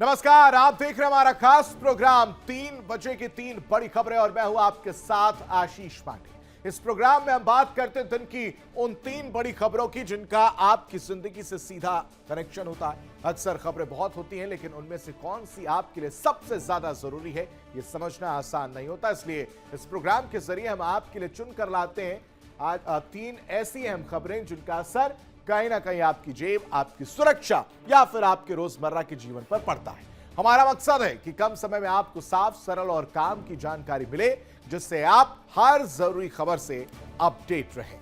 नमस्कार, आप देख रहे हैं हमारा खास प्रोग्राम 3 बजे की 3 बड़ी खबरें और मैं हूं आपके साथ आशीष पांडे। इस प्रोग्राम में हम बात करते हैं दिन की उन 3 बड़ी खबरों की जिनका आपकी जिंदगी से सीधा कनेक्शन होता है। अक्सर खबरें बहुत होती हैं, लेकिन उनमें से कौन सी आपके लिए सबसे ज्यादा जरूरी है ये समझना आसान नहीं होता। इसलिए इस प्रोग्राम के जरिए हम आपके लिए चुनकर लाते हैं आज 3 ऐसी अहम खबरें जिनका असर कहीं ना कहीं आपकी जेब, आपकी सुरक्षा या फिर आपके रोजमर्रा के जीवन पर पड़ता है। हमारा मकसद है कि कम समय में आपको साफ, सरल और काम की जानकारी मिले, जिससे आप हर जरूरी खबर से अपडेट रहें।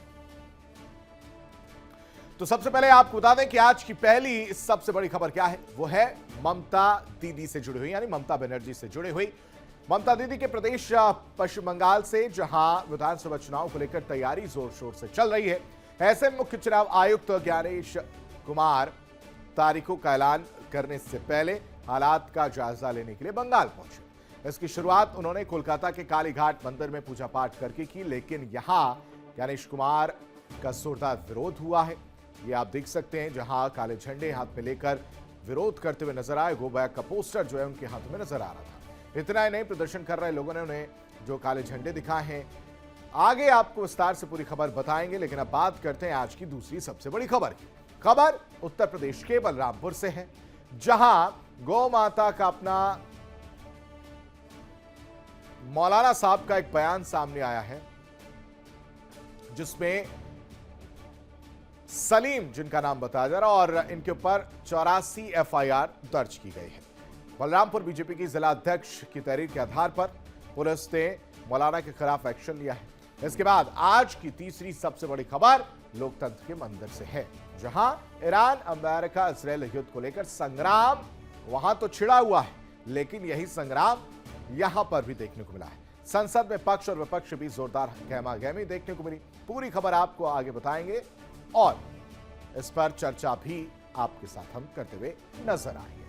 तो सबसे पहले आपको बता दें कि आज की पहली सबसे बड़ी खबर क्या है। वो है ममता दीदी से जुड़ी हुई, यानी ममता बनर्जी से जुड़ी हुई। ममता दीदी के प्रदेश पश्चिम बंगाल से, जहां विधानसभा चुनाव को लेकर तैयारी जोर शोर से चल रही है, ऐसे मुख्य चुनाव आयुक्त ज्ञानेश कुमार तारीखों का ऐलान करने से पहले हालात का जायजा लेने के लिए बंगाल पहुंचे। इसकी शुरुआत उन्होंने कोलकाता के कालीघाट मंदिर में पूजा पाठ करके की, लेकिन यहां ज्ञानेश कुमार का जोरदार विरोध हुआ है। ये आप देख सकते हैं, जहां काले झंडे हाथ में लेकर विरोध करते हुए नजर आए। गो बैक का पोस्टर जो है उनके हाथों में नजर आ रहा था। इतना ही नहीं, प्रदर्शन कर रहे लोगों ने उन्हें जो काले झंडे दिखाए हैं। आगे आपको विस्तार से पूरी खबर बताएंगे, लेकिन अब बात करते हैं आज की दूसरी सबसे बड़ी खबर की। खबर उत्तर प्रदेश के बलरामपुर से है, जहां गौ माता का अपना मौलाना साहब का एक बयान सामने आया है, जिसमें सलीम जिनका नाम बताया जा रहा और इनके ऊपर 84 एफआईआर दर्ज की गई है। बलरामपुर बीजेपी की जिला अध्यक्ष की तहरीर के आधार पर पुलिस ने मौलाना के खिलाफ एक्शन लिया है। इसके बाद आज की तीसरी सबसे बड़ी खबर लोकतंत्र के मंदिर से है, जहां ईरान, अमेरिका, इजरायल युद्ध को लेकर संग्राम वहां तो छिड़ा हुआ है, लेकिन यही संग्राम यहां पर भी देखने को मिला है। संसद में पक्ष और विपक्ष के बीच जोरदार गहमागहमी देखने को मिली। पूरी खबर आपको आगे बताएंगे और इस पर चर्चा भी आपके साथ हम करते हुए नजर आएंगे।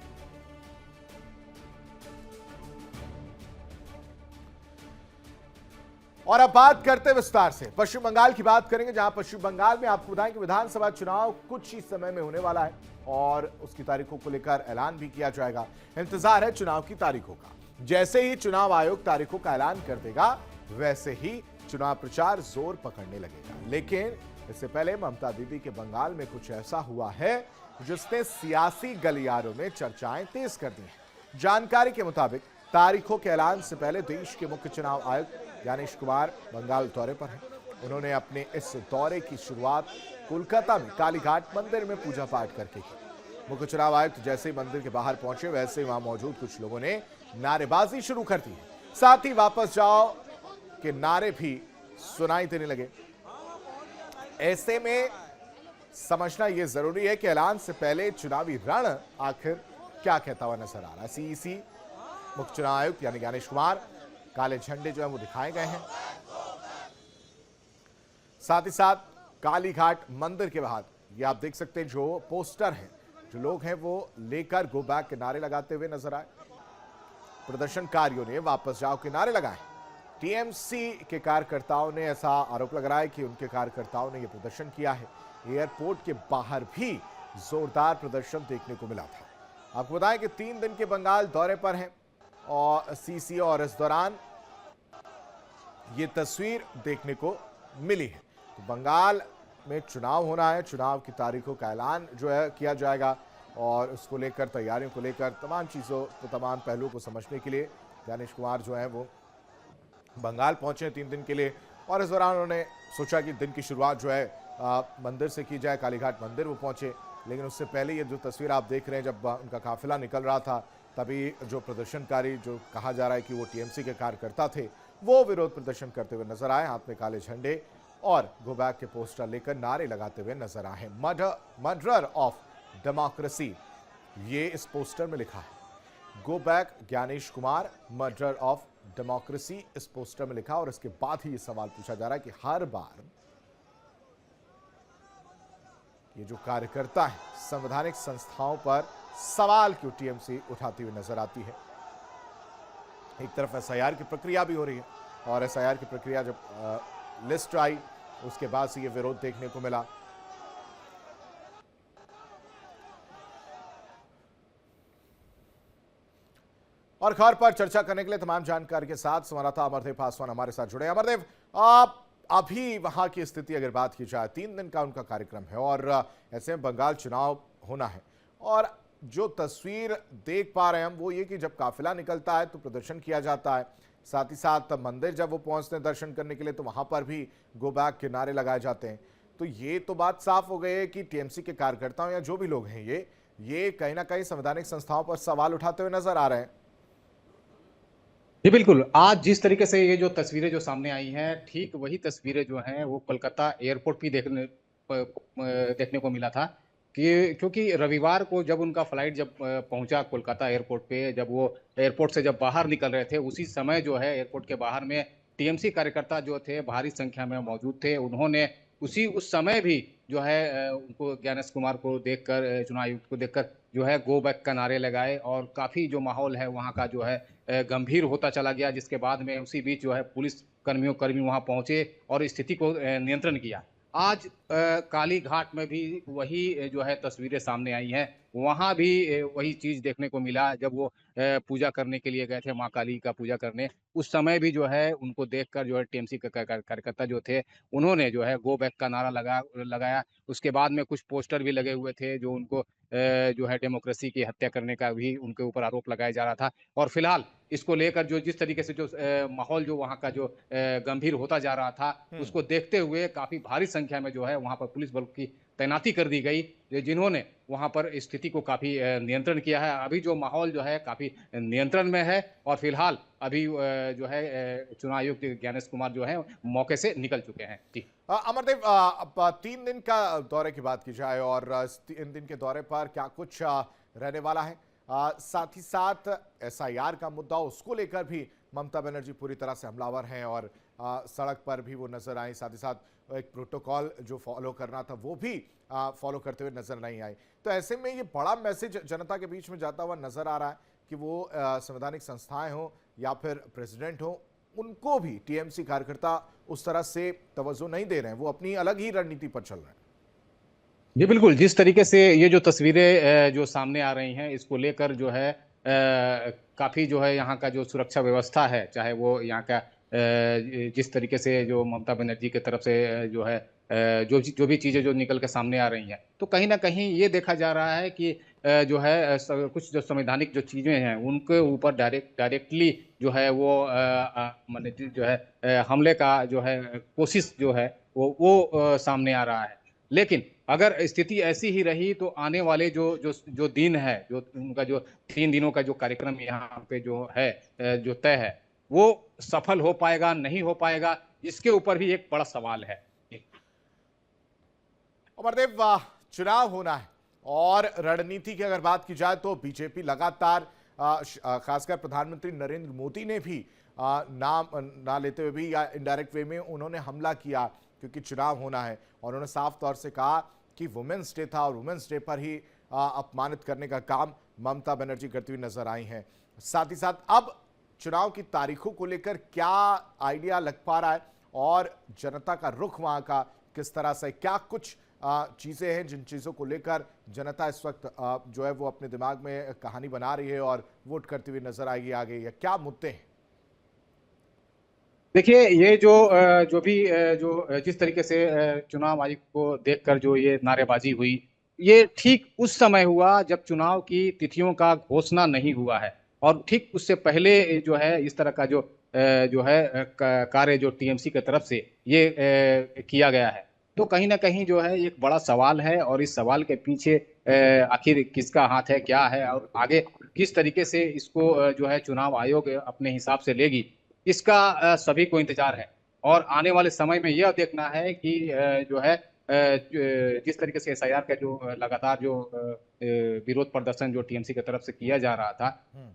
और अब बात करते हैं विस्तार से पश्चिम बंगाल की बात करेंगे, जहां पश्चिम बंगाल में आपको बताएं कि विधानसभा चुनाव कुछ ही समय में होने वाला है और उसकी तारीखों को लेकर ऐलान भी किया जाएगा। इंतजार है चुनाव की तारीखों का। जैसे ही चुनाव आयोग तारीखों का ऐलान कर देगा, वैसे ही चुनाव प्रचार जोर पकड़ने लगेगा। लेकिन इससे पहले ममता दीदी के बंगाल में कुछ ऐसा हुआ है जिसने सियासी गलियारों में चर्चाएं तेज कर दी हैं। जानकारी के मुताबिक तारीखों के ऐलान से पहले देश के मुख्य चुनाव आयुक्त ज्ञानेश कुमार बंगाल दौरे पर हैं। उन्होंने अपने इस दौरे की शुरुआत कोलकाता में कालीघाट मंदिर में पूजा पाठ करके की। मुख्य चुनाव आयुक्त जैसे ही मंदिर के बाहर पहुंचे, वैसे ही वहां मौजूद कुछ लोगों ने नारेबाजी शुरू कर दी। साथ ही वापस जाओ के नारे भी सुनाई देने लगे। ऐसे में समझना यह जरूरी है कि ऐलान से पहले चुनावी रण आखिर क्या कहता हुआ नजर आ रहा है। सीईसी मुख्य चुनाव आयुक्त यानी ज्ञानेश कुमार, काले झंडे जो है वो दिखाए गए हैं। साथ ही साथ कालीघाट मंदिर के बाहर ये आप देख सकते हैं, जो पोस्टर हैं, जो लोग हैं वो लेकर गो बैक के नारे लगाते हुए नजर आए। प्रदर्शनकारियों ने वापस जाओ के नारे लगाए। टीएमसी के कार्यकर्ताओं ने ऐसा आरोप लगा रहा है कि उनके कार्यकर्ताओं ने यह प्रदर्शन किया है। एयरपोर्ट के बाहर भी जोरदार प्रदर्शन देखने को मिला था। आपको बताएं कि 3 दिन के बंगाल दौरे पर हैं और सीसी, और इस दौरान ये तस्वीर देखने को मिली है। तो बंगाल में चुनाव होना है, चुनाव की तारीखों का ऐलान जो है किया जाएगा और उसको लेकर, तैयारियों को लेकर, तमाम चीज़ों को, तमाम पहलुओं को समझने के लिए ज्ञानेश कुमार जो है वो बंगाल पहुंचे 3 दिन के लिए। और इस दौरान उन्होंने सोचा कि दिन की शुरुआत जो है मंदिर से की जाए। कालीघाट मंदिर वो पहुंचे, लेकिन उससे पहले ये जो तस्वीर आप देख रहे हैं, जब उनका काफिला निकल रहा था, तभी जो प्रदर्शनकारी, जो कहा जा रहा है कि वो टीएमसी के कार्यकर्ता थे, वो विरोध प्रदर्शन करते हुए नजर आए। हाथ में काले झंडे और गो बैक के पोस्टर लेकर नारे लगाते हुए नजर आए। मर्डर ऑफ डेमोक्रेसी, ये इस पोस्टर में लिखा है। Go back Gyanesh Kumar, murder of democracy, इस पोस्टर में लिखा। और इसके बाद ही ये सवाल पूछा जा रहा है कि हर बार ये जो कार्यकर्ता है, संवैधानिक संस्थाओं पर सवाल क्यों टीएमसी उठाती हुई नजर आती है। एक तरफ एसआईआर की प्रक्रिया भी हो रही है और एसआईआर की प्रक्रिया जब लिस्ट आई, उसके बाद से ये विरोध देखने को मिला। और खबर पर चर्चा करने के लिए तमाम जानकारी के साथ संवाददाता अमरदेव पासवान हमारे साथ जुड़े। अमरदेव, आप अभी वहां की स्थिति अगर बात की जाए, 3 दिन का उनका कार्यक्रम है और ऐसे में बंगाल चुनाव होना है, और जो तस्वीर देख पा रहे हैं हम वो ये कि जब काफिला निकलता है तो प्रदर्शन किया जाता है, साथ ही साथ मंदिर जब वो पहुंचते हैं दर्शन करने के लिए तो वहां पर भी गो बैक के नारे लगाए जाते हैं। तो ये तो बात साफ हो गई है कि टीएमसी के कार्यकर्ताओं या जो भी लोग हैं ये कहीं ना कहीं संवैधानिक संस्थाओं पर सवाल उठाते हुए नजर आ रहे हैं। जी बिल्कुल। आज जिस तरीके से ये जो तस्वीरें जो सामने आई हैं, ठीक वही तस्वीरें जो हैं वो कोलकाता एयरपोर्ट भी देखने को मिला था कि क्योंकि रविवार को जब उनका फ्लाइट जब पहुंचा कोलकाता एयरपोर्ट पे, जब वो एयरपोर्ट से जब बाहर निकल रहे थे, उसी समय जो है एयरपोर्ट के बाहर में टीएमसी कार्यकर्ता जो थे भारी संख्या में मौजूद थे। उन्होंने उस समय भी जो है उनको ज्ञानेश कुमार को देखकर, चुनाव आयुक्त को देखकर जो है गो बैक का नारे लगाए और काफ़ी जो माहौल है वहाँ का जो है गंभीर होता चला गया, जिसके बाद में उसी बीच जो है पुलिस कर्मी वहां पहुंचे और स्थिति को नियंत्रण किया। आज काली घाट में भी वही जो है तस्वीरें सामने आई हैं। वहां भी वही चीज देखने को मिला जब वो पूजा करने के लिए गए थे, माँ काली का पूजा करने। उस समय भी जो है उनको देखकर जो है टीएमसी के कार्यकर्ता जो थे उन्होंने जो है गो बैक का नारा लगाया। उसके बाद में कुछ पोस्टर भी लगे हुए थे जो उनको जो है डेमोक्रेसी की हत्या करने का भी उनके ऊपर आरोप लगाया जा रहा था। और फिलहाल इसको लेकर जो जिस तरीके से जो माहौल जो वहाँ का जो गंभीर होता जा रहा था, उसको देखते हुए काफी भारी संख्या में जो है वहाँ पर पुलिस बल की तैनाती कर दी गई, जिन्होंने वहाँ पर स्थिति को काफी नियंत्रण किया है। अभी जो माहौल जो है काफी नियंत्रण में है और फिलहाल अभी जो है चुनाव आयुक्त ज्ञानेश कुमार जो है मौके से निकल चुके हैं। जी अमरदेव, अब 3 दिन का दौरे की बात की जाए और 3 दिन के दौरे पर क्या कुछ रहने वाला है, साथ ही साथ एसआईआर का मुद्दा, उसको लेकर भी ममता बनर्जी पूरी तरह से हमलावर हैं और सड़क पर भी वो नजर आई, साथ ही साथ एक प्रोटोकॉल जो फॉलो करना था वो भी फॉलो करते हुए नजर नहीं आई। तो ऐसे में ये बड़ा मैसेज जनता के बीच में जाता हुआ नजर आ रहा है कि वो संवैधानिक संस्थाएं हों या फिर प्रेसिडेंट हो, उनको भी टीएमसी कार्यकर्ता उस तरह से तवज्जो नहीं दे रहे हैं, वो अपनी अलग ही रणनीति पर चल रहे हैं। जी बिल्कुल। जिस तरीके से ये जो तस्वीरें जो सामने आ रही हैं, इसको लेकर जो है काफ़ी जो है यहाँ का जो सुरक्षा व्यवस्था है, चाहे वो यहाँ का जिस तरीके से जो ममता बनर्जी की तरफ से जो है जो भी चीज़ें जो निकल के सामने आ रही हैं, तो कहीं न कहीं ये देखा जा रहा है कि जो है कुछ जो संवैधानिक जो चीज़ें हैं, उनके ऊपर डायरेक्टली जो है वो माने जो है हमले का जो है कोशिश जो है वो सामने आ रहा है। लेकिन अगर स्थिति ऐसी ही रही तो आने वाले जो दिन है, जो उनका जो 3 दिनों का जो कार्यक्रम यहाँ पे जो है जो तय है, वो सफल हो पाएगा, नहीं हो पाएगा, इसके ऊपर भी एक बड़ा सवाल है। अमरदेव, चुनाव होना है और रणनीति की अगर बात की जाए तो बीजेपी लगातार खासकर प्रधानमंत्री नरेंद्र मोदी ने भी नाम ना लेते हुए भी या इनडायरेक्ट वे में उन्होंने हमला किया क्योंकि चुनाव होना है, और उन्होंने साफ तौर से कहा कि वुमेन्स डे था और वुमेन्स डे पर ही अपमानित करने का काम ममता बनर्जी करती हुई नजर आई हैं। साथ ही साथ अब चुनाव की तारीखों को लेकर क्या आइडिया लग पा रहा है और जनता का रुख वहां का किस तरह से, क्या कुछ चीजें हैं जिन चीजों को लेकर जनता इस वक्त जो है वो अपने दिमाग में कहानी बना रही है और वोट करती हुई नजर आएगी आगे, या क्या मुद्दे हैं? देखिए, ये जो भी जो जिस तरीके से चुनाव आयोग को देखकर जो ये नारेबाजी हुई, ये ठीक उस समय हुआ जब चुनाव की तिथियों का घोषणा नहीं हुआ है और ठीक उससे पहले जो है इस तरह का जो है कार्य जो टीएमसी की तरफ से ये किया गया है। तो कहीं ना कहीं जो है एक बड़ा सवाल है और इस सवाल के पीछे आखिर किसका हाथ है, क्या है और आगे किस तरीके से इसको जो है चुनाव आयोग अपने हिसाब से लेगी, इसका सभी को इंतजार है। और आने वाले समय में यह देखना है कि जो है जिस तरीके से एसआईआर का जो लगातार जो विरोध प्रदर्शन जो टीएमसी की तरफ से किया जा रहा था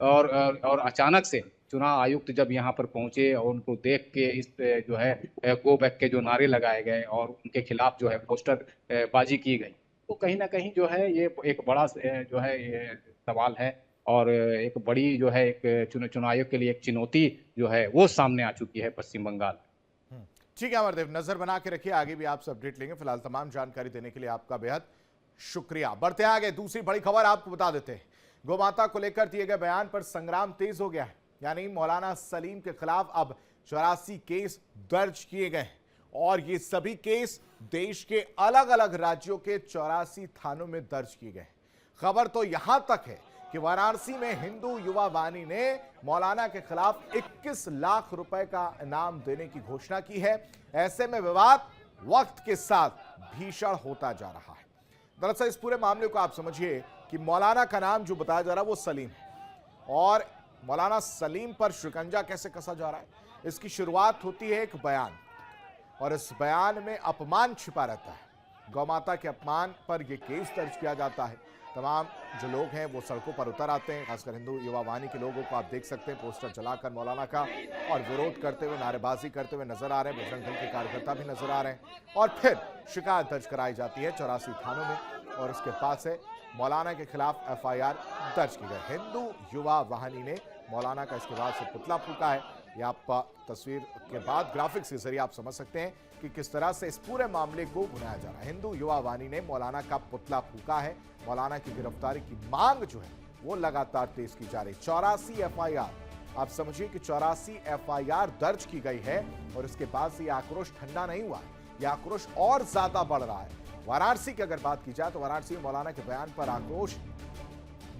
और अचानक से चुनाव आयुक्त जब यहाँ पर पहुंचे और उनको देख के इस जो है गो बैक के जो नारे लगाए गए और उनके खिलाफ जो है पोस्टर बाजी की गई, तो कहीं ना कहीं जो है ये एक बड़ा जो है ये सवाल है और एक बड़ी जो है एक चुनाव आयोग के लिए एक चुनौती जो है वो सामने आ चुकी है पश्चिम बंगाल। ठीक है अमरदेव, नजर बना के रखिए, आगे भी आपसे अपडेट लेंगे। फिलहाल तमाम जानकारी देने के लिए आपका बेहद शुक्रिया। बढ़ते हैं आगे, दूसरी बड़ी खबर आपको बता देते हैं। गौमाता को लेकर दिए गए बयान पर संग्राम तेज हो गया है। यानी मौलाना सलीम के खिलाफ अब 84 केस दर्ज किए गए हैं और ये सभी केस देश के अलग अलग राज्यों के 84 थानों में दर्ज किए गए हैं। खबर तो यहां तक है कि वाराणसी में हिंदू युवा वाहिनी ने मौलाना के खिलाफ 21 लाख रुपए का इनाम देने की घोषणा की है। ऐसे में विवाद वक्त के साथ भीषण होता जा रहा है। दरअसल इस पूरे मामले को आप समझिए कि मौलाना का नाम जो बताया जा रहा है वो सलीम है और मौलाना सलीम पर शिकंजा कैसे कसा जा रहा है, इसकी शुरुआत होती है एक बयान और इस बयान में अपमान छिपा रहता है। गौमाता के अपमान पर यह केस दर्ज किया जाता है। तमाम जो लोग हैं वो सड़कों पर उतर आते हैं, खासकर हिंदू युवा वाहिनी के लोगों को आप देख सकते हैं पोस्टर जलाकर मौलाना का और विरोध करते हुए नारेबाजी करते हुए नजर आ रहे हैं। बजरंग दल के कार्यकर्ता भी नजर आ रहे हैं और फिर शिकायत दर्ज कराई जाती है 84 थानों में और उसके बाद से मौलाना के खिलाफ FIR दर्ज की गई। हिंदू युवा वाहिनी ने मौलाना का इसके बाद से पुतला फूका है। ये आप तस्वीर के बाद ग्राफिक्स के जरिए आप समझ सकते हैं कि किस तरह से इस पूरे मामले को बुनाया जा रहा है। हिंदू युवा वाहिनी ने मौलाना का पुतला फूका है। मौलाना की गिरफ्तारी की मांग जो है वो लगातार तेज की जा रही। 84 FIR, आप समझिए कि 84 FIR दर्ज की गई है और इसके बाद से यह आक्रोश ठंडा नहीं हुआ है, यह आक्रोश और ज्यादा बढ़ रहा है। वाराणसी की अगर बात की जाए तो वाराणसी में मौलाना के बयान पर आक्रोश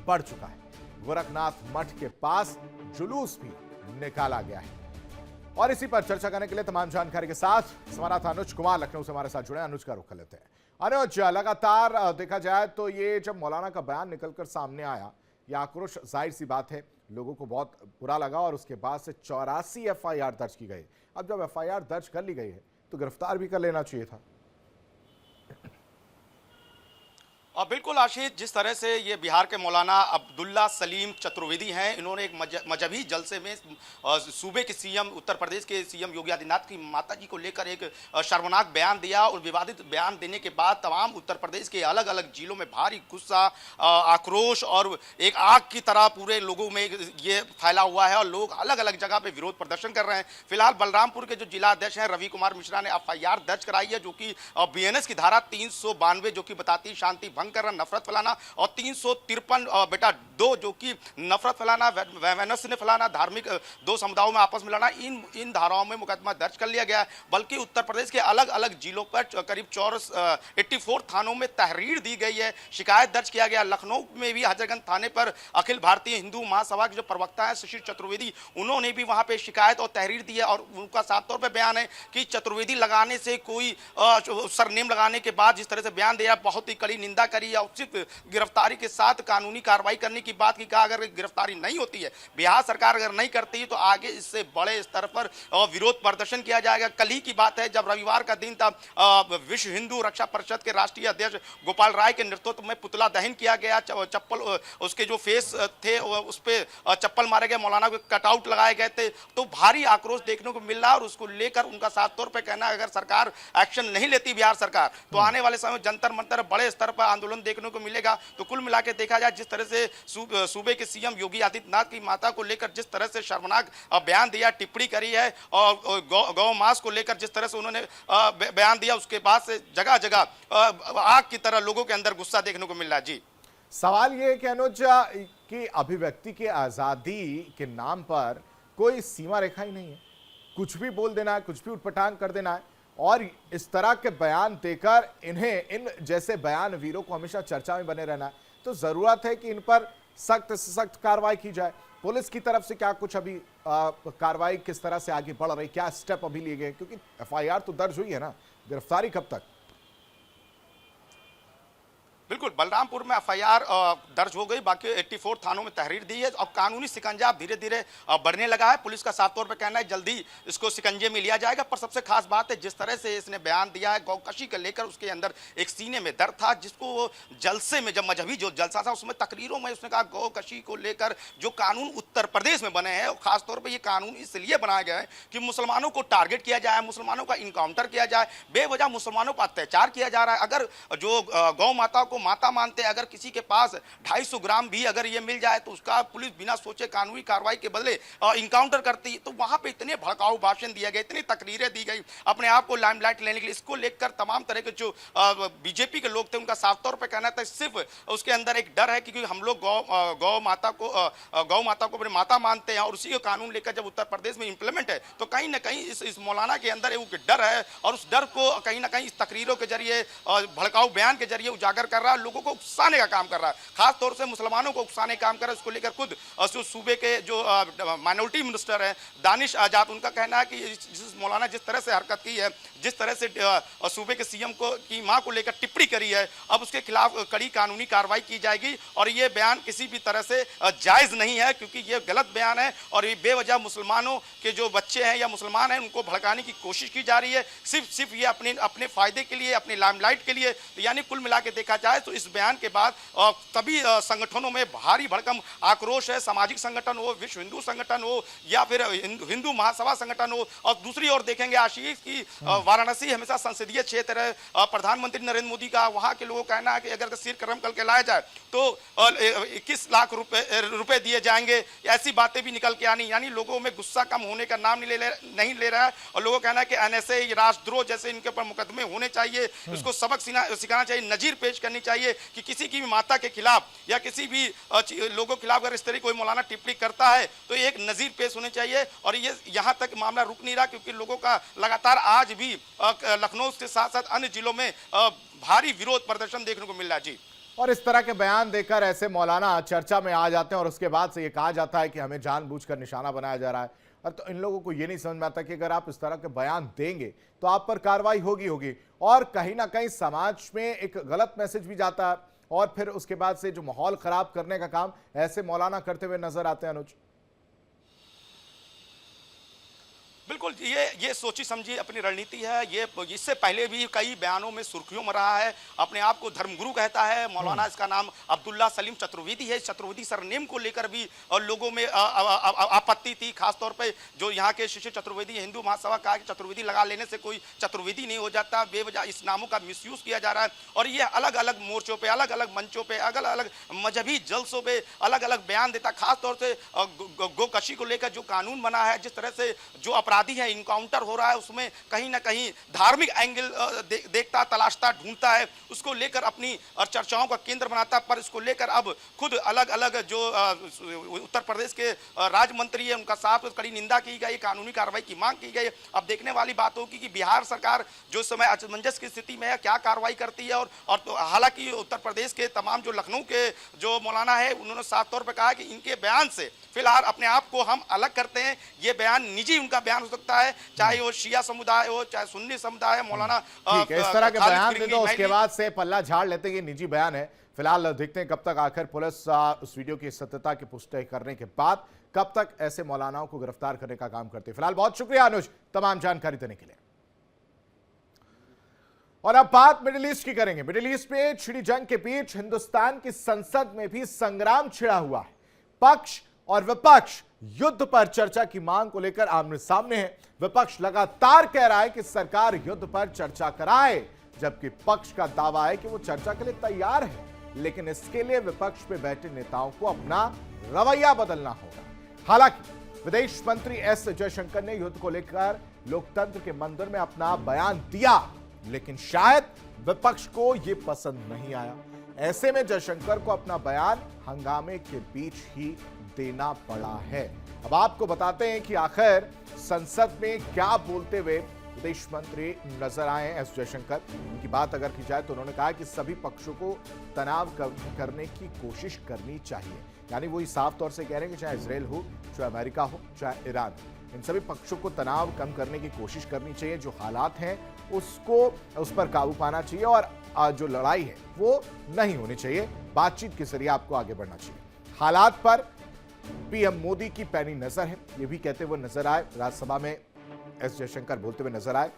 बढ़ चुका है। गोरखनाथ मठ के पास जुलूस भी निकाला गया है और इसी पर चर्चा करने के लिए तमाम जानकारी के साथ संवाददाता अनुज कुमार लखनऊ से हमारे साथ जुड़े। अनुज का रुख कर लेते हैं। अनुज, लगातार देखा जाए तो ये जब मौलाना का बयान निकलकर सामने आया, यह आक्रोश जाहिर सी बात है लोगों को बहुत बुरा लगा और उसके बाद से 84 FIR दर्ज की गई। अब जब FIR दर्ज कर ली गई है तो गिरफ्तार भी कर लेना चाहिए था। और बिल्कुल आशीष, जिस तरह से ये बिहार के मौलाना अब्दुल्ला सलीम चतुर्वेदी हैं, इन्होंने एक मजहबी जलसे में सूबे के CM, उत्तर प्रदेश के CM योगी आदित्यनाथ की माता जी को लेकर एक शर्मनाक बयान दिया और विवादित बयान देने के बाद तमाम उत्तर प्रदेश के अलग अलग जिलों में भारी गुस्सा, आक्रोश और एक आग की तरह पूरे लोगों में ये फैला हुआ है और लोग अलग अलग जगह पे विरोध प्रदर्शन कर रहे हैं। फिलहाल बलरामपुर के जो जिला अध्यक्ष हैं रवि कुमार मिश्रा ने FIR दर्ज कराई है, जो कि BNS की धारा 392 जो कि बताती शांति भंग करना, नफरत फैलाना, और 353 2 जो कि नफरत फैलाना, वैमनस्य फैलाना, धार्मिक दो समुदायों में आपस में लड़ना, इन धाराओं में मुकदमा दर्ज कर लिया गया है। बल्कि उत्तर प्रदेश के अलग अलग जिलों पर करीब 84 थानों में तहरीर दी गई है, शिकायत दर्ज किया गया। लखनऊ में भी हजरतगंज थाने पर अखिल भारतीय हिंदू महासभा के जो प्रवक्ता है शिशिर चतुर्वेदी, उन्होंने भी वहां पे शिकायत और तहरीर दी है और उनका साफ तौर पर बयान है कि चतुर्वेदी लगाने से कोई सरनेम लगाने के बाद जिस तरह से बयान दिया, बहुत ही कड़ी निंदा करी या उचित गिरफ्तारी के साथ कानूनी कार्रवाई करने की बात की। कहा अगर गिरफ्तारी नहीं होती है, बिहार सरकार अगर नहीं करती तो आगे इससे बड़े स्तर पर विरोध प्रदर्शन किया जाएगा। कल ही की बात है जब रविवार का दिन था, विश्व हिंदू रक्षा परिषद के राष्ट्रीय अध्यक्ष गोपाल राय के नेतृत्व में पुतला दहन किया गया। चप्पल, उसके जो फेस थे उस पर चप्पल मारे गए, मौलाना को कटआउट लगाए गए थे। तो भारी आक्रोश देखने को मिल रहा है और उसको लेकर उनका साफ तौर पर कहना है अगर सरकार एक्शन नहीं लेती बिहार सरकार, तो आने वाले समय जंतर मंतर बड़े स्तर पर आंदोलन देखने को मिलेगा। तो कुल मिला के देखा जाए, जिस तरह से सूबे के CM योगी आदित्यनाथ की माता को लेकर जिस तरह से शर्मनाक बयान दिया, टिप्पणी करी है और गौ मांस को लेकर जिस तरह से उन्होंने बयान दिया, उसके बाद से जगह जगह आग की तरह लोगों के अंदर गुस्सा देखने को मिल रहा है। जी, सवाल ये है कि अनुज की अभिव्यक्ति की आजादी के नाम पर कोई सीमा रेखा ही नहीं है, कुछ भी बोल देना है, कुछ भी उटपटांग कर देना है और इस तरह के बयान देकर इन्हें, इन जैसे बयान वीरों को हमेशा चर्चा में बने रहना है। तो जरूरत है कि इन पर सख्त से सख्त कार्रवाई की जाए। पुलिस की तरफ से क्या कुछ अभी कार्रवाई किस तरह से आगे बढ़ रही, क्या स्टेप अभी लिए गए, क्योंकि FIR तो दर्ज हुई है ना, गिरफ्तारी कब तक? बिल्कुल, बलरामपुर में FIR दर्ज हो गई, बाकी 84 थानों में तहरीर दी है। अब कानूनी शिकंजा धीरे धीरे बढ़ने लगा है। पुलिस का साफ तौर पर कहना है जल्दी इसको शिकंजे में लिया जाएगा। पर सबसे खास बात है जिस तरह से इसने बयान दिया है गौकशी को लेकर, उसके अंदर एक सीने में दर्द था, जिसको वो जलसे में, जब मजहबी जो जलसा था उसमें तकरीरों में उसने कहा गौकशी को लेकर जो कानून उत्तर प्रदेश में बने हैं, खासतौर पर ये कानून इसलिए बनाया गया है कि मुसलमानों को टारगेट किया जाए, मुसलमानों का इनकाउंटर किया जाए, बेवजह मुसलमानों पर अत्याचार किया जा रहा है। अगर जो गौ माता को को माता मानते हैं। अगर किसी के पास 250 ग्राम भी अगर ये मिल जाए तो उसका पुलिस बिना सोचे कानूनी कार्रवाई के बदले इनकाउंटर करती है। तो वहां पे इतने भड़काऊ भाषण दिए गए, इतनी तकरीरें दी गई अपने आप को लाइमलाइट लेने के लिए। इसको लेकर तमाम तरह के जो बीजेपी के लोग थे उनका साफ तौर पर कहना था सिर्फ उसके अंदर एक डर है कि हम लोग गौ माता को अपने माता मानते हैं, और उसी को कानून लेकर जब उत्तर प्रदेश में इंप्लीमेंट है तो कहीं ना कहीं इस मौलाना के अंदर एक डर है, और उस डर को कहीं ना कहीं इस तकरीरों के जरिए भड़काऊ बयान के जरिए उजागर कर रहा है, लोगों को उकसाने का काम कर रहा है, खास तौर से मुसलमानों को उकसाने का काम कर रहा है। उसको लेकर खुद सूबे के जो माइनॉरिटी मिनिस्टर है दानिश आजाद, उनका कहना है कि जिस मौलाना जिस तरह से हरकत की है, जिस तरह से सूबे के सीएम को की मां को लेकर टिप्पणी करी है, अब उसके खिलाफ कड़ी कानूनी कार्रवाई की जाएगी। और ये बयान किसी भी तरह से जायज नहीं है, क्योंकि ये गलत बयान है और ये बेवजह मुसलमानों के जो बच्चे हैं या मुसलमान हैं उनको भड़काने की कोशिश की जा रही है, सिर्फ ये अपने फायदे के लिए, अपने लाइमलाइट के लिए। यानी कुल मिला के देखा जाए तो इस बयान के बाद सभी संगठनों में भारी भड़कम आक्रोश है, सामाजिक संगठन हो, विश्व हिंदू संगठन हो या फिर हिंदू महासभा संगठन हो। और दूसरी ओर देखेंगे आशीष की वाराणसी हमेशा संसदीय क्षेत्र है, प्रधानमंत्री नरेंद्र मोदी का वहां के लोगों का कहना है कि अगर सिर कर्म करके लाया जाए तो 21 लाख रुपए दिए जाएंगे, ऐसी बातें भी निकल के आनी। यानी लोगों में गुस्सा कम होने का नाम नहीं ले रहा है, और लोगों का कहना है कि एनएसए, राष्ट्रद्रोह जैसे इनके ऊपर मुकदमे होने चाहिए, इसको सबक सिखाना चाहिए, नजीर पेश करनी चाहिए कि किसी की भी माता के खिलाफ या किसी भी लोगों के खिलाफ अगर इस तरह कोई मौलाना टिप्पणी करता है तो एक नजीर पेश होने चाहिए। और ये यहां तक मामला रुक नहीं रहा, क्योंकि लोगों का लगातार आज भी लखनऊ के साथ साथ अन्य जिलों में भारी विरोध प्रदर्शन देखने को मिल रहा है। जी, और इस तरह के बयान देकर ऐसे मौलाना चर्चा में आ जाते हैं और उसके बाद से ये कहा जाता है कि हमें जानबूझकर निशाना बनाया जा रहा है। और तो इन लोगों को ये नहीं समझ में आता कि अगर आप इस तरह के बयान देंगे तो आप पर कार्रवाई होगी, और कहीं ना कहीं समाज में एक गलत मैसेज भी जाता है, और फिर उसके बाद से जो माहौल खराब करने का काम ऐसे मौलाना करते हुए नजर आते हैं। अनुज, बिल्कुल ये सोची समझी अपनी रणनीति है। ये इससे पहले भी कई बयानों में सुर्खियों में रहा है, अपने आप को धर्मगुरु कहता है मौलाना। इसका नाम अब्दुल्ला सलीम चतुर्वेदी है। चतुर्वेदी सरनेम को लेकर भी लोगों में आपत्ति थी, खासतौर पे जो यहाँ के शिष्य चतुर्वेदी हिंदू महासभा कहा कि चतुर्वेदी लगा लेने से कोई चतुर्वेदी नहीं हो जाता, बेवजह इस नामों का मिसयूज किया जा रहा है। और ये अलग अलग मोर्चों पे, अलग अलग मंचों पे, अलग अलग मजहबी जलसों पे अलग अलग बयान देता, खासतौर से गोकशी को लेकर जो कानून बना है, जिस तरह से जो अपराधी है इनकाउंटर हो रहा है, उसमें कहीं ना कहीं धार्मिक एंगल देखता, तलाशता, ढूंढता है, उसको लेकर अपनी चर्चाओं का केंद्र बनाता। पर इसको लेकर अब खुद अलग अलग जो उत्तर प्रदेश के राज्य मंत्री है उनका साफ कड़ी निंदा की गई, कानूनी कार्रवाई की मांग की गई। अब देखने वाली बात होगी कि बिहार सरकार जो समय असमंजस की स्थिति में है क्या कार्रवाई करती है। और तो हालांकि उत्तर प्रदेश के तमाम जो लखनऊ के जो मौलाना है उन्होंने साफ तौर पर कहा कि इनके बयान से फिलहाल अपने आप को हम अलग करते हैं। ये बयान निजी उनका बयान हो सकता है, चाहे वो शिया समुदाय हो चाहे सुन्नी समुदाय। मौलाना ठीक है, इस तरह के बयान दे दो, उसके बाद से पल्ला झाड़ लेते हैं, ये निजी बयान है। फिलहाल देखते हैं कब तक आखिर पुलिस उस वीडियो की सत्यता की पुष्टि करने के बाद कब तक ऐसे मौलानाओं को गिरफ्तार करने का काम करते हैं। फिलहाल बहुत शुक्रिया अनुज तमाम जानकारी देने के लिए। और अब बात मिडिल ईस्ट की करेंगे। मिडिल ईस्ट में छिड़ी जंग के बीच हिंदुस्तान की संसद में भी संग्राम छिड़ा हुआ है। पक्ष और विपक्ष युद्ध पर चर्चा की मांग को लेकर आमने सामने है। विपक्ष लगातार कह रहा है कि सरकार युद्ध पर चर्चा कराए, जबकि पक्ष का दावा है कि वो चर्चा के लिए तैयार है, लेकिन इसके लिए विपक्ष में बैठे नेताओं को अपना रवैया बदलना होगा। हालांकि विदेश मंत्री एस जयशंकर ने युद्ध को लेकर लोकतंत्र के मंदिर में अपना बयान दिया, लेकिन शायद विपक्ष को यह पसंद नहीं आया। ऐसे में जयशंकर को अपना बयान हंगामे के बीच ही देना पड़ा है। अब आपको बताते हैं कि आखिर संसद में क्या बोलते हुए विदेश मंत्री नजर आए एस जयशंकर। उनकी बात अगर की जाए तो उन्होंने कहा कि सभी पक्षों को तनाव करने की कोशिश करनी चाहिए। यानी वही साफ तौर से कह रहे हैं कि चाहे इजराइल हो, चाहे अमेरिका हो, चाहे ईरान, इन सभी पक्षों को तनाव कम करने की कोशिश करनी चाहिए। जो हालात हैं उस पर काबू पाना चाहिए और जो लड़ाई है वो नहीं होनी चाहिए। बातचीत के जरिए आपको आगे बढ़ना चाहिए। हालात पर पीएम मोदी की पैनी नजर है, ये भी कहते हुए नजर आए। राज्यसभा में एस जयशंकर बोलते हुए नजर आए।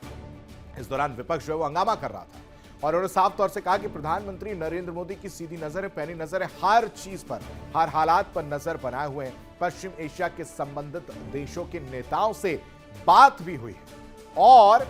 इस दौरान विपक्ष जो है वो हंगामा कर रहा था और उन्होंने साफ तौर से कहा कि प्रधानमंत्री नरेंद्र मोदी की सीधी नजर है, पैनी नजर है, हर चीज पर, हर हालात पर नजर बनाए हुए हैं। पश्चिम एशिया के संबंधित देशों के नेताओं से बात भी हुई है और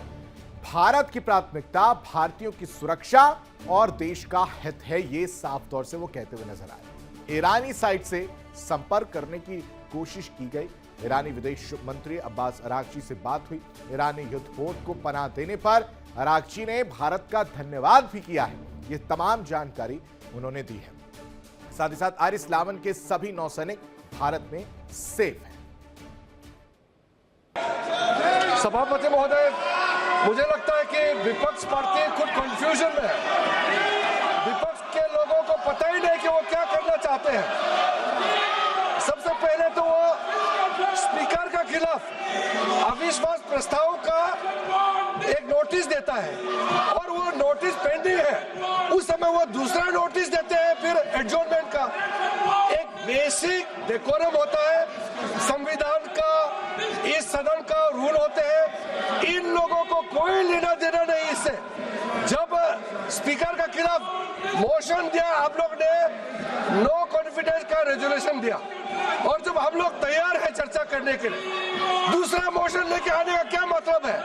भारत की प्राथमिकता भारतीयों की सुरक्षा और देश का हित है, ये साफ तौर से वो कहते हुए नजर आए। ईरानी साइड से संपर्क करने की कोशिश की गई। ईरानी विदेश मंत्री अब्बास अरागची से बात हुई। ईरानी युद्धपोत को पनाह देने पर अरागची ने भारत का धन्यवाद भी किया है। ये तमाम जानकारी उन्होंने दी है। साथ ही साथ आरिस लावन के सभी नौसैनिक भारत में सेफ हैं। सभापति महोदय, मुझे लगता है कि विपक्ष पार्टी खुद कंफ्यूजन में है। विपक्ष के लोगों को पता ही नहीं कि वो क्या करना चाहते हैं। सबसे पहले तो वो स्पीकर के खिलाफ अविश्वास प्रस्ताव का एक नोटिस देता है और वो नोटिस पेंडिंग है। उस समय वो दूसरा नोटिस देते हैं फिर एडजॉर्नमेंट का। एक बेसिक डेकोरम होता है, संविधान का, इस सदन का रूल होते हैं। इन लोगों को कोई लेना देना नहीं इससे। जब स्पीकर के खिलाफ मोशन दिया, आप लोग ने नो कॉन्फिडेंस का रेजोल्यूशन दिया और जब हम लोग तैयार हैं चर्चा करने के लिए, दूसरा मोशन लेके आने का क्या मतलब है?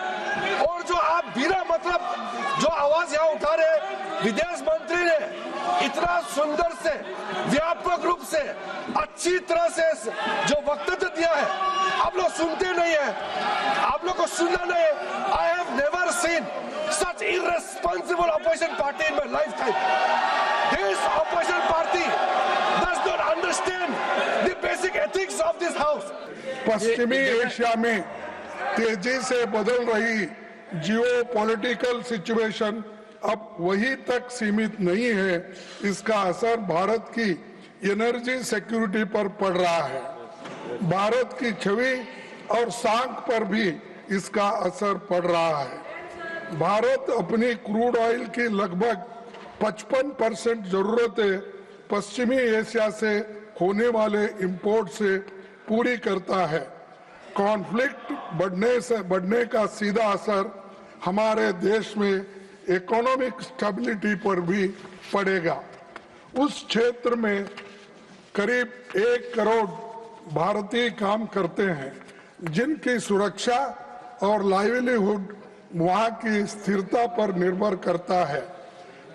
और जो आप बिना मतलब जो आवाज यहाँ उठा रहे, विदेश मंत्री ने इतना सुंदर से, व्यापक रूप से, अच्छी तरह से जो वक्तव्य दिया है, आप लोग सुनते नहीं है। आप लोग को सुनना नहीं। I have never seen such irresponsible opposition party in my lifetime. This opposition party does not understand the basic ethics of this house. पश्चिमी एशिया में तेजी से बदल रही जियो पॉलिटिकल सिचुएशन अब वही तक सीमित नहीं है। इसका असर भारत की एनर्जी सिक्योरिटी पर पड़ रहा है। भारत की छवि और साख पर भी इसका असर पड़ रहा है। भारत अपनी क्रूड ऑयल की लगभग 55% जरूरतें पश्चिमी एशिया से होने वाले इंपोर्ट से पूरी करता है। कॉन्फ्लिक्ट बढ़ने का सीधा असर हमारे देश में इकोनॉमिक स्टेबिलिटी पर भी पड़ेगा। उस क्षेत्र में करीब 1 करोड़ भारतीय काम करते हैं, जिनकी सुरक्षा और लाइवलीहुड वहां की स्थिरता पर निर्भर करता है।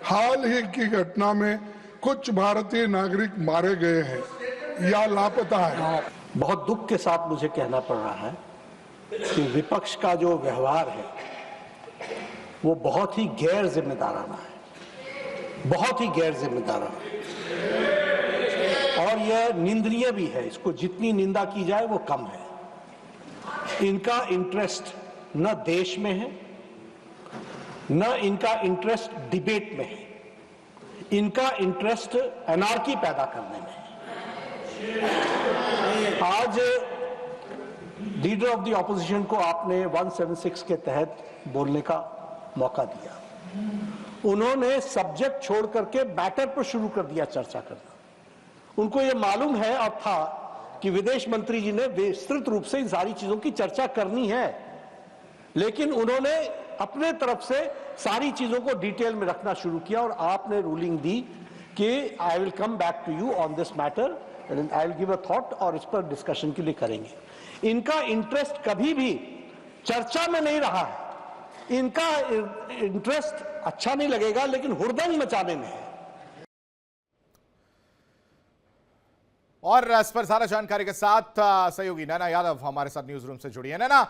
हाल ही की घटना में कुछ भारतीय नागरिक मारे गए हैं या लापता है। बहुत दुख के साथ मुझे कहना पड़ रहा है कि विपक्ष का जो व्यवहार है वो बहुत ही गैर जिम्मेदाराना है, बहुत ही गैर जिम्मेदाराना है और यह निंदनीय भी है। इसको जितनी निंदा की जाए वो कम है। इनका इंटरेस्ट न देश में है, न इनका इंटरेस्ट डिबेट में है, इनका इंटरेस्ट एनार्की पैदा करने में है। आज लीडर ऑफ द ऑपोजिशन को आपने 176 के तहत बोलने का मौका दिया। उन्होंने सब्जेक्ट छोड़ करके मैटर पर शुरू कर दिया चर्चा करना। उनको यह मालूम है और था कि विदेश मंत्री जी ने विस्तृत रूप से इन सारी चीजों की चर्चा करनी है, लेकिन उन्होंने अपने तरफ से सारी चीजों को डिटेल में रखना शुरू किया और आपने रूलिंग दी कि I will come back to you on this matter and I will give a thought और इस पर डिस्कशन के लिए करेंगे। इनका इंटरेस्ट कभी भी चर्चा में नहीं रहा है। इनका इंटरेस्ट अच्छा नहीं लगेगा लेकिन हुड़दंग मचाने में है। और इस पर सारा जानकारी के साथ सहयोगी नैना यादव हमारे साथ न्यूज रूम से जुड़ी है। नैना,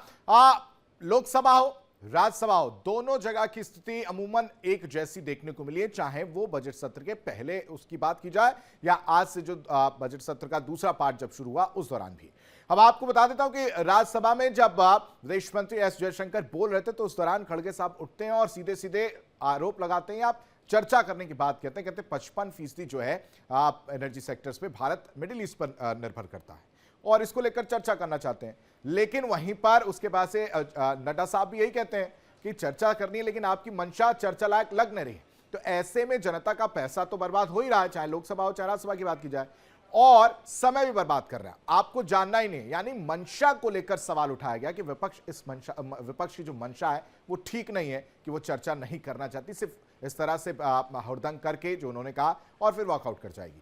लोकसभा हो राज्यसभा हो, दोनों जगह की स्थिति अमूमन एक जैसी देखने को मिली है, चाहे वो बजट सत्र के पहले उसकी बात की जाए या आज से जो बजट सत्र का दूसरा पार्ट जब शुरू हुआ उस दौरान भी। अब आपको बता देता हूं कि राज्यसभा में जब विदेश मंत्री एस जयशंकर बोल रहे थे तो उस दौरान खड़गे साहब उठते हैं और सीधे सीधे आरोप लगाते हैं, आप चर्चा करने की बात कहते हैं 55% जो है एनर्जी सेक्टर्स पे भारत मिडिल ईस्ट पर निर्भर करता है और इसको लेकर चर्चा करना चाहते हैं। लेकिन वहीं पर उसके बाद से नड्डा साहब भी यही कहते हैं कि चर्चा करनी है लेकिन आपकी मंशा चर्चा लायक लग नहीं रही। तो ऐसे में जनता का पैसा तो बर्बाद हो ही रहा है, चाहे लोकसभा हो चाहे राज्यसभा की बात की जाए, और समय भी बर्बाद कर रहा है। आपको जानना ही नहीं, यानी मंशा को लेकर सवाल उठाया गया कि विपक्ष की जो मंशा है वो ठीक नहीं है कि वो चर्चा नहीं करना चाहती, सिर्फ इस तरह से हुड़दंग करके जो उन्होंने कहा और फिर वॉकआउट कर जाएगी।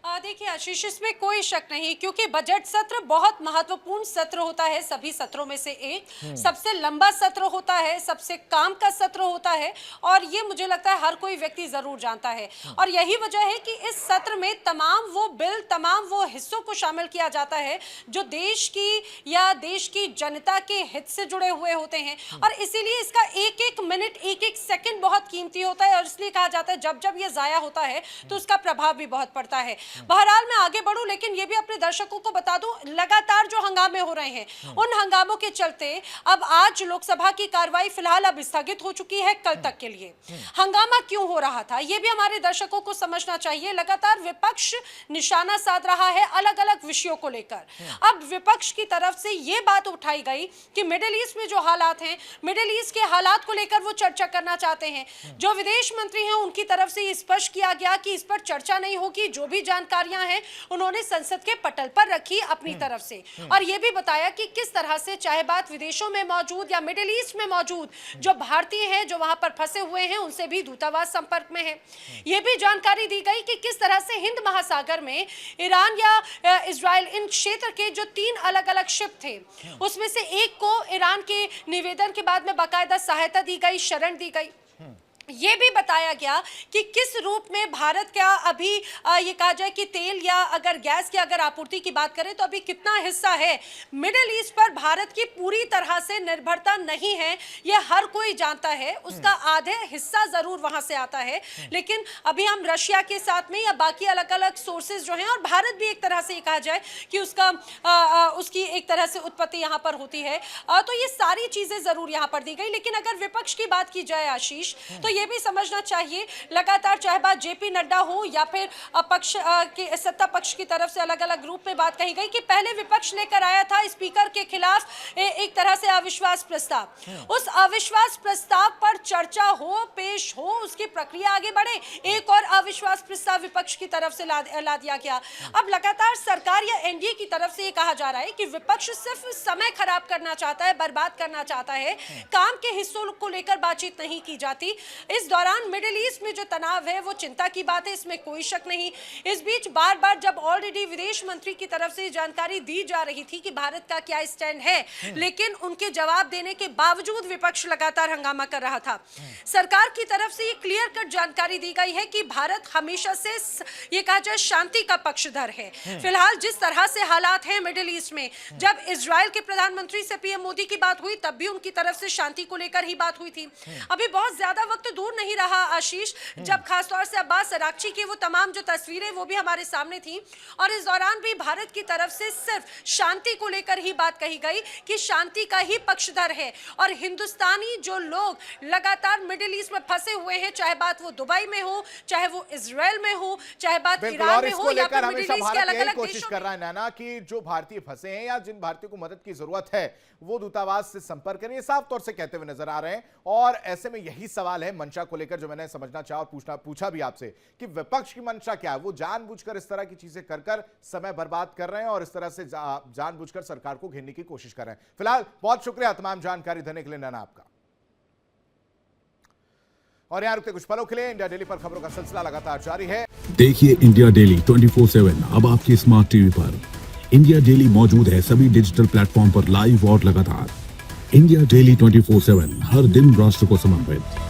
देखिए आशीष, इसमें कोई शक नहीं, क्योंकि बजट सत्र बहुत महत्वपूर्ण सत्र होता है, सभी सत्रों में से एक सबसे लंबा सत्र होता है, सबसे काम का सत्र होता है, और ये मुझे लगता है हर कोई व्यक्ति जरूर जानता है। और यही वजह है कि इस सत्र में तमाम वो बिल, तमाम वो हिस्सों को शामिल किया जाता है जो देश की या देश की जनता के हित से जुड़े हुए होते हैं, और इसीलिए इसका एक एक मिनट, एक एक सेकंड बहुत कीमती होता है, और इसलिए कहा जाता है जब जब ये जाया होता है तो उसका प्रभाव भी बहुत पड़ता है। बहरहाल मैं आगे बढ़ूं, लेकिन ये भी अपने दर्शकों को बता दूं, लगातार जो हंगामे हो रहे हैं उन हंगामों के चलते अब आज लोकसभा की कार्रवाई फिलहाल अब स्थगित हो चुकी है कल तक के लिए। हंगामा क्यों हो रहा था ये भी हमारे दर्शकों को समझना चाहिए। लगातार विपक्ष निशाना साध रहा है अलग अलग विषयों को लेकर। अब विपक्ष की तरफ से ये बात उठाई गई कि मिडिल ईस्ट में जो हालात हैं, मिडिल ईस्ट के हालात को लेकर वो चर्चा करना चाहते हैं। जो विदेश मंत्री हैं उनकी तरफ से स्पष्ट किया गया कि इस पर चर्चा नहीं होगी, जो भी जानकारियां हैं उन्होंने संसद के पटल पर रखी अपनी तरफ से, और यह भी बताया कि किस तरह से चाहे बात विदेशों में मौजूद या मिडिल ईस्ट में मौजूद जो भारतीय हैं जो वहां पर फंसे हुए हैं उनसे भी दूतावास संपर्क में है। यह भी जानकारी दी गई कि किस तरह से हिंद महासागर में ईरान या इजराइल, इन क्षेत्र के जो 3 अलग अलग शिप थे उसमें से एक को ईरान के निवेदन के बाद में बाकायदा सहायता दी गई, शरण दी गई। ये भी बताया गया कि किस रूप में भारत का अभी ये कहा जाए कि तेल या अगर गैस की अगर आपूर्ति की बात करें तो अभी कितना हिस्सा है मिडिल ईस्ट पर भारत की पूरी तरह से निर्भरता नहीं है, ये हर कोई जानता है। उसका आधे हिस्सा जरूर वहां से आता है, लेकिन अभी हम रशिया के साथ में या बाकी अलग अलग सोर्सेज जो हैं, और भारत भी एक तरह से कहा जाए कि उसकी एक तरह से उत्पत्ति यहाँ पर होती है, तो ये सारी चीजें जरूर यहाँ पर दी गई। लेकिन अगर विपक्ष की बात की जाए आशीष, तो ये भी समझना चाहिए लगातार चाहे बात जेपी नड्डा हो या फिर पक्ष के सत्ता पक्ष की तरफ से अलग अलग ग्रुप में बात कही गई कि पहले विपक्ष लेकर आया था स्पीकर के खिलाफ एक तरह से अविश्वास प्रस्ताव। उस अविश्वास प्रस्ताव पर चर्चा हो, पेश हो, उसकी प्रक्रिया आगे बढ़े, एक और अविश्वास प्रस्ताव विपक्ष की तरफ से ला दिया गया। अब लगातार सरकार या एनडीए की तरफ से ये कहा जा रहा है कि विपक्ष सिर्फ समय खराब करना चाहता है, बर्बाद करना चाहता है, काम के हिस्सों को लेकर बातचीत नहीं की जाती। इस दौरान मिडिल ईस्ट में जो तनाव है वो चिंता की बात है, इसमें कोई शक नहीं। इस बीच बार बार जब ऑलरेडी विदेश मंत्री की तरफ से जानकारी दी जा रही थी कि भारत का क्या स्टैंड है, लेकिन उनके जवाब देने के बावजूद विपक्ष लगातार हंगामा कर रहा था। सरकार की तरफ से ये क्लियर कट जानकारी दी गई है कि भारत हमेशा से ये कहा जाए शांति का पक्षधर है। फिलहाल जिस तरह से हालात हैं मिडिल ईस्ट में, जब इजराइल के प्रधानमंत्री से पीएम मोदी की बात हुई तब भी उनकी तरफ से शांति को लेकर ही बात हुई थी। अभी बहुत ज्यादा वक्त दूर नहीं रहा आशीष जब खासतौर से अब्बास अराक्ची की वो तमाम जो तस्वीरें वो भी हमारे सामने थी, और इस दौरान भी भारत की तरफ से सिर्फ शांति को लेकर ही बात कही गई कि शांति का ही पक्षधर है। और हिंदुस्तानी जो लोग लगातार मिडिल ईस्ट में फंसे हुए हैं, चाहे बात वो दुबई में हो, चाहे वो इजराइल में हो, चाहे बात ईरान में हो या फिर मिडिल ईस्ट के अलग अलग कोशिश कर रहा है नैना कि जो भारतीय फंसे हैं या जिन भारतीयों को मदद की जरूरत है वो दूतावास से संपर्क करें, ये साफ तौर से कहते हुए नजर आ रहे हैं। और ऐसे में यही सवाल है मंशा को लेकर जो मैंने समझना चाहा और पूछा भी आपसे कि विपक्ष की मंशा क्या है। वो जानबूझकर इस तरह की चीजें कर समय बर्बाद कर रहे हैं और इस तरह से जानबूझकर सरकार को घेरने की कोशिश कर रहे हैं। फिलहाल बहुत शुक्रिया तमाम जानकारी देने के लिए नैना आपका। और यहां रुकते कुछ पलों के लिए इंडिया डेली पर खबरों का सिलसिला लगातार जारी है। देखिए इंडिया डेली 24/7 अब आपकी स्मार्ट टीवी पर। इंडिया डेली मौजूद है सभी डिजिटल प्लेटफॉर्म पर लाइव और लगातार। इंडिया डेली 24/7 हर दिन राष्ट्र को समर्पित।